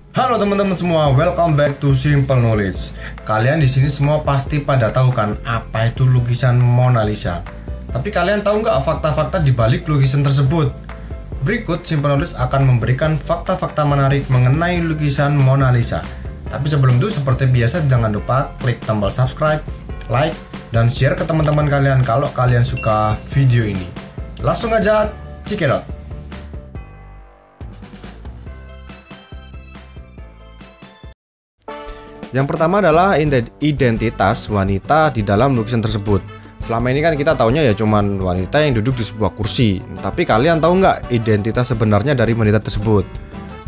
Halo teman-teman semua, welcome back to Simple Knowledge. Kalian di sini semua pasti pada tahu kan apa itu lukisan Mona Lisa. Tapi kalian tahu nggak fakta-fakta di balik lukisan tersebut? Berikut Simple Knowledge akan memberikan fakta-fakta menarik mengenai lukisan Mona Lisa. Tapi sebelum itu seperti biasa jangan lupa klik tombol subscribe, like, dan share ke teman-teman kalian kalau kalian suka video ini. Langsung aja cekidot. Yang pertama adalah identitas wanita di dalam lukisan tersebut. Selama ini kan kita taunya ya cuman wanita yang duduk di sebuah kursi. Tapi kalian tahu nggak identitas sebenarnya dari wanita tersebut?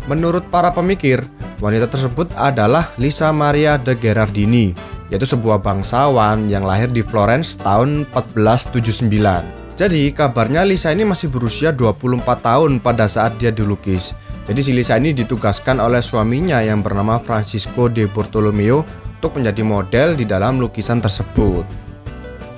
Menurut para pemikir, wanita tersebut adalah Lisa Maria de Gherardini, yaitu sebuah bangsawan yang lahir di Florence tahun 1479. Jadi kabarnya Lisa ini masih berusia 24 tahun pada saat dia dilukis. Jadi si Lisa ini ditugaskan oleh suaminya yang bernama Francisco de Bartolomeo untuk menjadi model di dalam lukisan tersebut.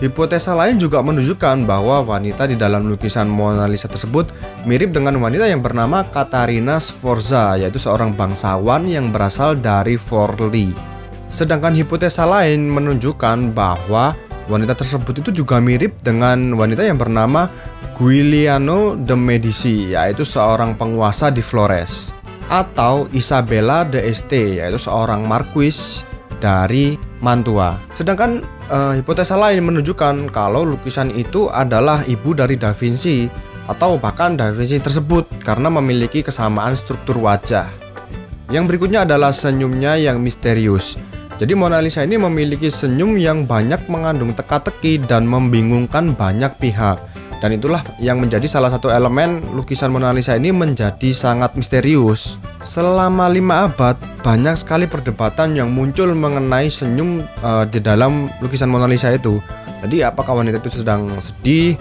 Hipotesa lain juga menunjukkan bahwa wanita di dalam lukisan Mona Lisa tersebut mirip dengan wanita yang bernama Caterina Sforza, yaitu seorang bangsawan yang berasal dari Forli. Sedangkan hipotesa lain menunjukkan bahwa wanita tersebut itu juga mirip dengan wanita yang bernama Giuliano de Medici, yaitu seorang penguasa di Flores, atau Isabella de Este, yaitu seorang marquis dari Mantua. Sedangkan hipotesa lain menunjukkan kalau lukisan itu adalah ibu dari Da Vinci, atau bahkan Da Vinci tersebut karena memiliki kesamaan struktur wajah. Yang berikutnya adalah senyumnya yang misterius. Jadi Mona Lisa ini memiliki senyum yang banyak mengandung teka-teki dan membingungkan banyak pihak. Dan itulah yang menjadi salah satu elemen lukisan Mona Lisa ini menjadi sangat misterius. Selama 5 abad, banyak sekali perdebatan yang muncul mengenai senyum di dalam lukisan Mona Lisa itu. Jadi apakah wanita itu sedang sedih,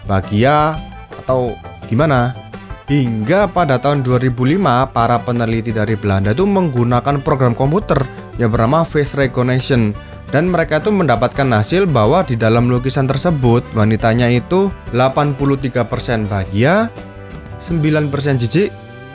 bahagia, atau gimana? Hingga pada tahun 2005, para peneliti dari Belanda itu menggunakan program komputer yang bernama face recognition. Dan mereka itu mendapatkan hasil bahwa di dalam lukisan tersebut wanitanya itu 83% bahagia, 9% jijik,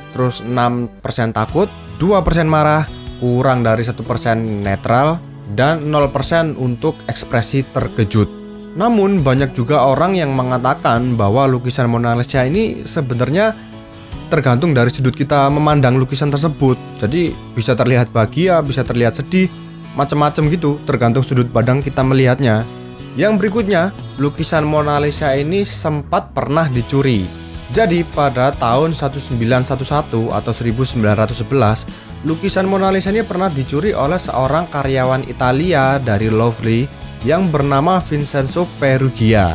terus 6% takut, 2% marah, kurang dari 1% netral, dan 0% untuk ekspresi terkejut. Namun banyak juga orang yang mengatakan bahwa lukisan Mona Lisa ini sebenarnya tergantung dari sudut kita memandang lukisan tersebut. Jadi bisa terlihat bahagia, bisa terlihat sedih, macam-macam gitu, tergantung sudut pandang kita melihatnya. Yang berikutnya, lukisan Mona Lisa ini sempat pernah dicuri. Jadi pada tahun 1911 atau 1911, lukisan Mona Lisa ini pernah dicuri oleh seorang karyawan Italia dari Louvre yang bernama Vincenzo Perugia.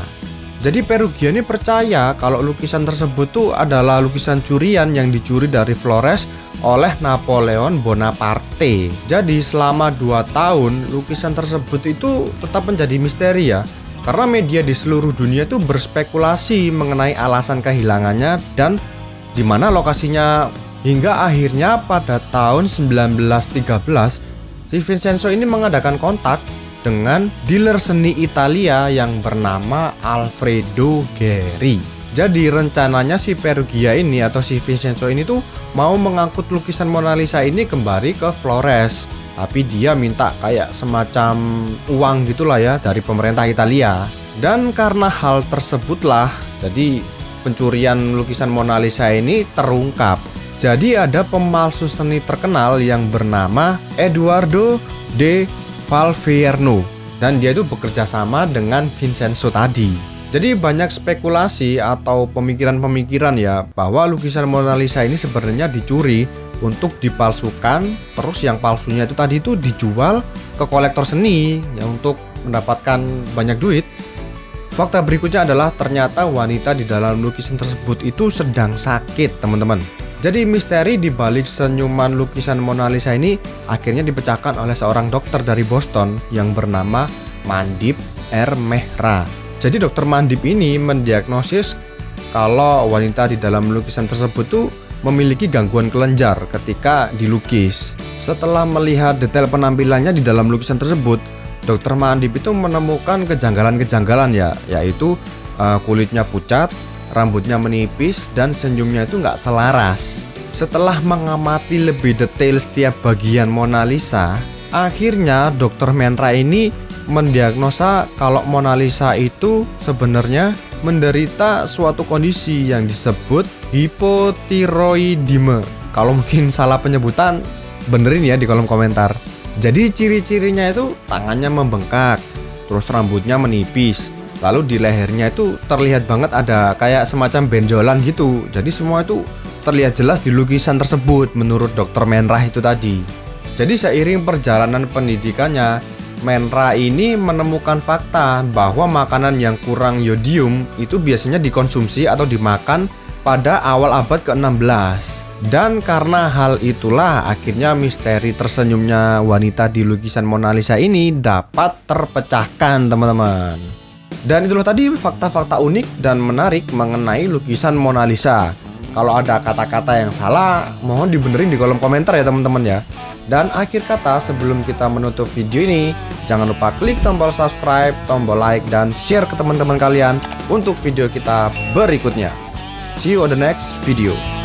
Jadi Perugia ini percaya kalau lukisan tersebut tuh adalah lukisan curian yang dicuri dari Flores oleh Napoleon Bonaparte. Jadi selama 2 tahun lukisan tersebut itu tetap menjadi misteri ya, karena media di seluruh dunia itu berspekulasi mengenai alasan kehilangannya dan di mana lokasinya. Hingga akhirnya pada tahun 1913 si Vincenzo ini mengadakan kontak dengan dealer seni Italia yang bernama Alfredo Geri. Jadi rencananya si Perugia ini atau si Vincenzo ini tuh mau mengangkut lukisan Mona Lisa ini kembali ke Flores. Tapi dia minta kayak semacam uang gitulah ya dari pemerintah Italia. Dan karena hal tersebutlah jadi pencurian lukisan Mona Lisa ini terungkap. Jadi ada pemalsu seni terkenal yang bernama Eduardo de Valvierno, dan dia itu bekerja sama dengan Vincenzo tadi. Jadi banyak spekulasi atau pemikiran-pemikiran ya bahwa lukisan Mona Lisa ini sebenarnya dicuri untuk dipalsukan, terus yang palsunya itu tadi itu dijual ke kolektor seni ya untuk mendapatkan banyak duit. Fakta berikutnya adalah ternyata wanita di dalam lukisan tersebut itu sedang sakit, teman-teman. Jadi misteri di balik senyuman lukisan Mona Lisa ini akhirnya dipecahkan oleh seorang dokter dari Boston yang bernama Mandip R. Mehra. Jadi dokter Mandip ini mendiagnosis kalau wanita di dalam lukisan tersebut tuh memiliki gangguan kelenjar ketika dilukis. Setelah melihat detail penampilannya di dalam lukisan tersebut, dokter Mandip itu menemukan kejanggalan-kejanggalan ya, yaitu kulitnya pucat, rambutnya menipis, dan senyumnya itu nggak selaras. Setelah mengamati lebih detail setiap bagian Mona Lisa, akhirnya Dr. Menra ini mendiagnosa kalau Mona Lisa itu sebenarnya menderita suatu kondisi yang disebut hipotiroidisme. Kalau mungkin salah penyebutan, benerin ya di kolom komentar. Jadi ciri-cirinya itu tangannya membengkak, terus rambutnya menipis, lalu di lehernya itu terlihat banget ada kayak semacam benjolan gitu. Jadi semua itu terlihat jelas di lukisan tersebut menurut Dr. Menra itu tadi. Jadi seiring perjalanan pendidikannya, Menra ini menemukan fakta bahwa makanan yang kurang yodium itu biasanya dikonsumsi atau dimakan pada awal abad ke-16. Dan karena hal itulah akhirnya misteri tersenyumnya wanita di lukisan Mona Lisa ini dapat terpecahkan, teman-teman. Dan itulah tadi fakta-fakta unik dan menarik mengenai lukisan Mona Lisa. Kalau ada kata-kata yang salah, mohon dibenerin di kolom komentar ya teman-teman ya. Dan akhir kata sebelum kita menutup video ini, jangan lupa klik tombol subscribe, tombol like, dan share ke teman-teman kalian untuk video kita berikutnya. See you on the next video.